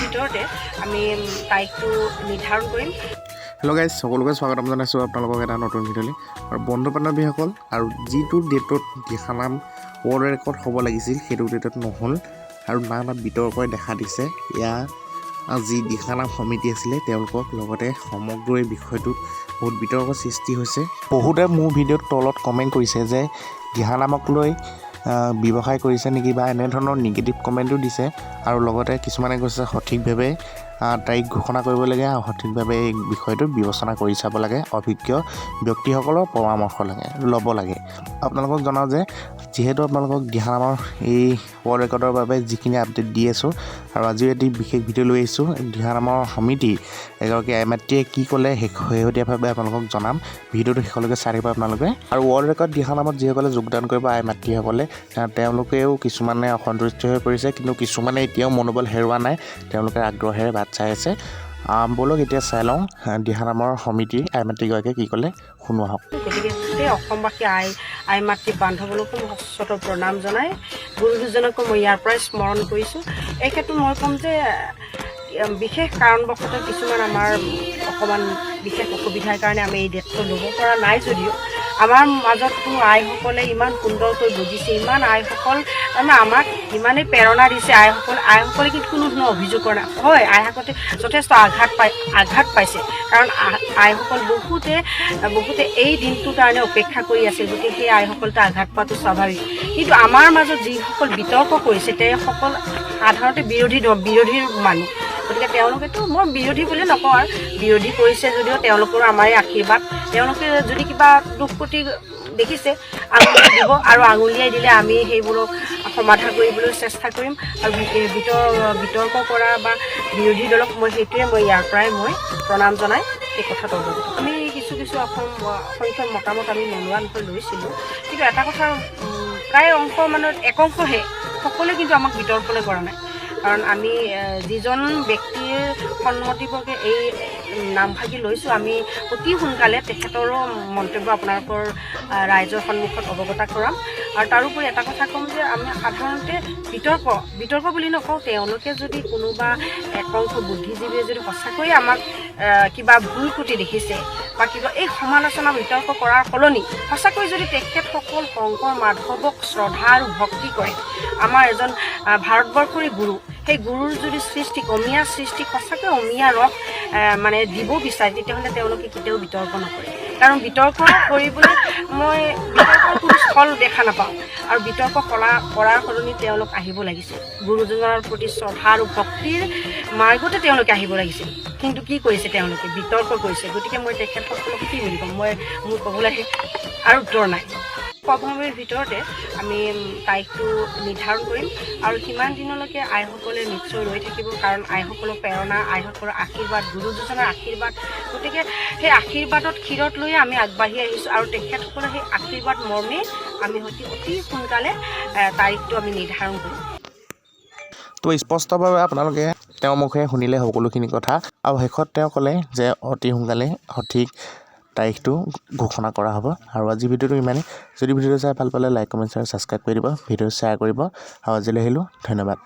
ভিতৰতে আমি তাৰিখটো নিৰ্ধাৰণ কৰিম। হেল্ল' গাইজ, সকলোকে স্বাগতম জনাইছোঁ আপোনালোকক এটা নতুন ভিডিঅ'লৈ। আৰু বন্ধু বান্ধৱীসকল, আৰু যিটো ডেটত দিহানাম ৱৰ্ল্ড ৰেকৰ্ড হ'ব লাগিছিল সেইটো ডেটত নহ'ল আৰু নানা বিতৰ্কই দেখা দিছে। যি দিহানাম সমিতি আছিলে তেওঁলোকক লগতে সমগ্ৰ এই বিষয়টোত বহুত বিতৰ্কৰ সৃষ্টি হৈছে। বহুতে মোৰ ভিডিঅ'ৰ তলত কমেণ্ট কৰিছে যে দিহানামক লৈ ব্যৱসায় কৰিছে নেকি বা এনেধৰণৰ নিগেটিভ কমেণ্টো দিছে। আৰু লগতে কিছুমানে কৈছে সঠিকভাৱে তাৰিখ ঘোষণা কৰিব লাগে আৰু সঠিকভাৱে এই বিষয়টো বিবেচনা কৰি চাব লাগে, অভিজ্ঞ ব্যক্তিসকলৰ পৰামৰ্শ ল'ব লাগে। আপোনালোকক জনাওঁ যে যিহেতু আপোনালোকক দিহানামৰ এই ৱৰ্ল্ড ৰেকৰ্ডৰ বাবে যিখিনি আপডেট দি আছোঁ আৰু আজিও এটি বিশেষ ভিডিঅ' লৈ আহিছোঁ। দিহানামৰ সমিতি এগৰাকী আই মাতৃয়ে কি ক'লে শেহতীয়াভাৱে আপোনালোকক জনাম। ভিডিঅ'টো শেষলৈকে চাই থাকিব আপোনালোকে। আৰু ৱৰ্ল্ড ৰেকৰ্ড দিহানামত যিসকলে যোগদান কৰিব আই মাতৃসকলে তেওঁলোকেও কিছুমানে অসন্তুষ্ট হৈ পৰিছে, কিন্তু কিছুমানে এতিয়াও মনোবল হেৰুওৱা নাই, তেওঁলোকে আগ্ৰহেৰে বাট চাই আছে। ব'লক এতিয়া চাই লওঁ দিহানামৰ সমিতিৰ আই মাতৃগৰাকীয়ে কি ক'লে, শুনো আহক। গতিকে গোটেই অসমবাসী আই মাতৃ বান্ধৱলৈকো মই সশ্ৰদ্ধ প্ৰণাম জনাই গুৰু দুজনকো মই ইয়াৰ পৰাই স্মৰণ কৰিছোঁ। এই ক্ষেত্ৰত মই ক'ম যে বিশেষ কাৰণবশতঃ কিছুমান আমাৰ অকণমান বিশেষ অসুবিধাৰ কাৰণে আমি এই ডেটটো ল'ব পৰা নাই যদিও আমাৰ মাজত কোনো আইসকলে ইমান সুন্দৰকৈ বুজিছে, ইমান আইসকল তাৰমানে আমাক ইমানেই প্ৰেৰণা দিছে। আইসকলে কিন্তু কোনো ধৰণৰ অভিযোগ কৰা নাই। হয়, আইসকলে যথেষ্ট আঘাত পাইছে, কাৰণ আইসকল বহুতে এই দিনটোৰ কাৰণে অপেক্ষা কৰি আছে। গতিকে সেই আইসকলতে আঘাত পোৱাটো স্বাভাৱিক। কিন্তু আমাৰ মাজত যিসকল বিতৰ্ক কৰিছে তেওঁসকল সাধাৰণতে বিৰোধী মানুহ। গতিকে তেওঁলোকেতো মই বিৰোধী বুলি নকওঁ, আৰু বিৰোধী কৰিছে যদিও তেওঁলোকৰ আমাৰে আশীৰ্বাদ। তেওঁলোকে যদি কিবা দুখ প্ৰতি দেখিছে আঙুলিয়াই দিব, আৰু আঙুলিয়াই দিলে আমি সেইবোৰক সমাধান কৰিবলৈ চেষ্টা কৰিম। আৰু বিতৰ্ক কৰা বা বিৰোধী দলক মই ইয়াৰ পৰাই মই প্ৰণাম জনাই এই কথাটো অৱগত। আমি কিছু অসংখ্য মতামত আমি নোলোৱা নহয় লৈছিলোঁ, কিন্তু এটা কথা প্ৰায় অংশ মানে একংশহে সকলোৱে কিন্তু আমাক বিতৰ্কলৈ কৰা নাই। কাৰণ আমি যিজন ব্যক্তিৰ সন্মতিপকে এই নামভাগি লৈছোঁ, আমি অতি সোনকালে তেখেতৰো মন্তব্য আপোনালোকৰ ৰাইজৰ সন্মুখত অৱগত কৰাম। আৰু তাৰোপৰি এটা কথা ক'ম যে আমি সাধাৰণতে বিতৰ্ক বুলি নকওঁ, তেওঁলোকে যদি কোনোবা একংশ বুদ্ধিজীৱীয়ে যদি সঁচাকৈয়ে আমাক কিবা ভুল ক্ৰুটি দেখিছে বা কিবা এই সমালোচনা বিতৰ্ক কৰাৰ সলনি সঁচাকৈ যদি তেখেতসকল শংকৰ মাধৱক শ্ৰদ্ধা আৰু ভক্তি কৰে, আমাৰ এজন ভাৰতবৰ্ষৰে গুৰু, সেই গুৰুৰ যদি অমীয়া সৃষ্টি সঁচাকৈ অমীয়া ৰস মানে দিব বিচাৰে, তেতিয়াহ'লে তেওঁলোকে কেতিয়াও বিতৰ্ক নকৰে। কাৰণ বিতৰ্ক কৰিবলৈ মই কোনো ফল দেখা নাপাওঁ। আৰু বিতৰ্ক কৰাৰ সলনি তেওঁলোক আহিব লাগিছিল গুৰুজনৰ প্ৰতি শ্ৰদ্ধা আৰু ভক্তিৰ মাৰ্গতে তেওঁলোকে আহিব লাগিছিল। কিন্তু কি কৰিছে, তেওঁলোকে বিতৰ্ক কৰিছে। গতিকে মই তেখেতসকলক কি বুলি ক'ম, মোৰ ক'বলৈ আৰু উত্তৰ নাই। প্ৰথমৰ ভিতৰতে আমি তাৰিখটো নিৰ্ধাৰণ কৰিম, আৰু সিমান দিনলৈকে আইসকলে নিশ্চয় ৰৈ থাকিব। কাৰণ আইসকলৰ প্ৰেৰণা, আইসকলৰ আশীৰ্বাদ, গুৰু দুজনৰ আশীৰ্বাদ। গতিকে সেই আশীৰ্বাদত ক্ষীৰত লৈয়ে আমি আগবাঢ়ি আহিছোঁ, আৰু তেখেতসকলৰ সেই আশীৰ্বাদ মৰ্মে আমি অতি সোনকালে তাৰিখটো আমি নিৰ্ধাৰণ কৰিম। তো স্পষ্টভাৱে আপোনালোকে তেওঁৰ মুখে শুনিলে সকলোখিনি কথা। আৰু শেষত তেওঁ ক'লে যে অতি সোনকালে সঠিক তাৰিখটো ঘোষণা কৰা হ'ব। আৰু আজি ভিডিঅ'টো ইমানেই। যদি ভিডিঅ'টো চাই ভাল পালে লাইক, কমেণ্ট, ছাবস্ক্ৰাইব কৰি দিব, ভিডিঅ' শ্বেয়াৰ কৰিব। আৰু আজিলৈ আহিলোঁ, ধন্যবাদ।